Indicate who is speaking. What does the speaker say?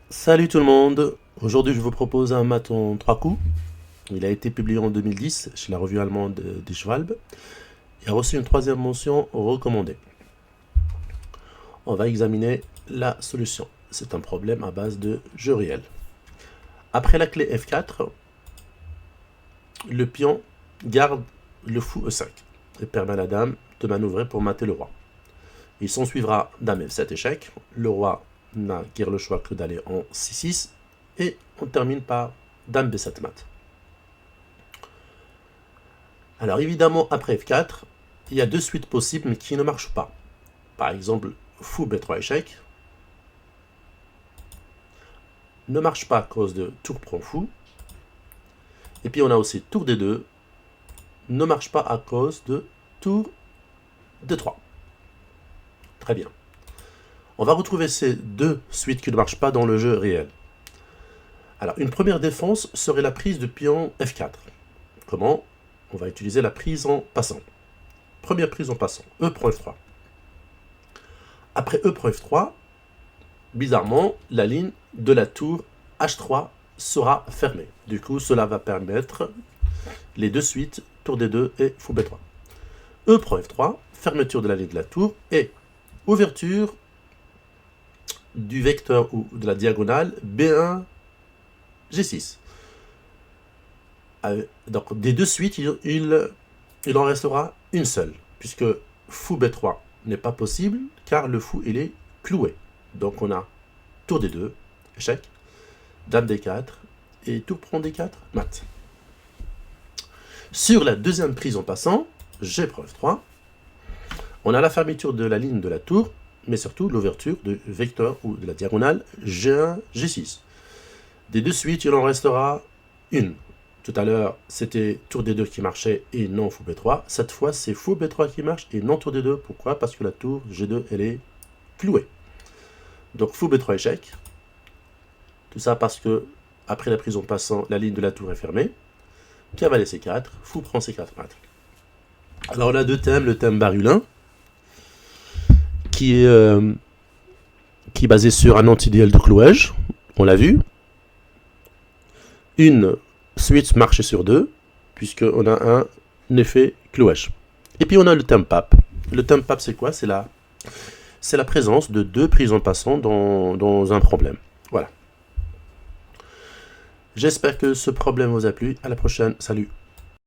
Speaker 1: Salut tout le monde, aujourd'hui je vous propose un math en 3 coups. Il a été publié en 2010 chez la revue allemande des Schwalbe et a reçu une troisième mention recommandée. On va examiner la solution. C'est un problème à base de jeu réel. Après la clé F4, le pion garde le fou E5 et permet à la dame de manœuvrer pour mater le roi. Il s'en suivra dame F7 échec, le roi n'a guère le choix que d'aller en C6 et on termine par dame B7 mat. Alors évidemment après F4, il y a deux suites possibles mais qui ne marchent pas. Par exemple, fou B3 échec ne marche pas à cause de tour prend fou. Et puis on a aussi tour D2 ne marche pas à cause de tour D3. Très bien. On va retrouver ces deux suites qui ne marchent pas dans le jeu réel. Alors une première défense serait la prise de pion F4. Comment? On va utiliser la prise en passant. Première prise en passant, E prend F3. Après E prend F3, bizarrement, la ligne de la tour H3 sera fermée. Du coup, cela va permettre les deux suites, tour D2 et fou B3. E prend F3, fermeture de la ligne de la tour et ouverture du vecteur ou de la diagonale B1, G6. Donc, des deux suites, il en restera une seule, puisque fou B3 n'est pas possible, car le fou, il est cloué. Donc, on a tour D2, échec, dame D4, et tour prend D4, mat. Sur la deuxième prise en passant, G prend F3, on a la fermeture de la ligne de la tour, mais surtout l'ouverture du vecteur ou de la diagonale G1, G6. Des deux suites, il en restera une. Tout à l'heure, c'était tour D2 qui marchait et non fou B3. Cette fois, c'est fou B3 qui marche et non tour D2. Pourquoi? Parce que la tour G2, elle est clouée. Donc fou B3 échec. Tout ça parce que, après la prise en passant, la ligne de la tour est fermée. Cavalier C4, fou prend C4 mat. Alors on a deux thèmes. Le thème Barulin, qui est basé sur un anti-idéal de clouage. On l'a vu. Une suite marché sur deux, puisqu'on a un effet clouage. Et puis on a le thème pape. Le thème pape, c'est quoi? C'est la présence de deux prises en passant dans un problème. Voilà. J'espère que ce problème vous a plu. À la prochaine. Salut.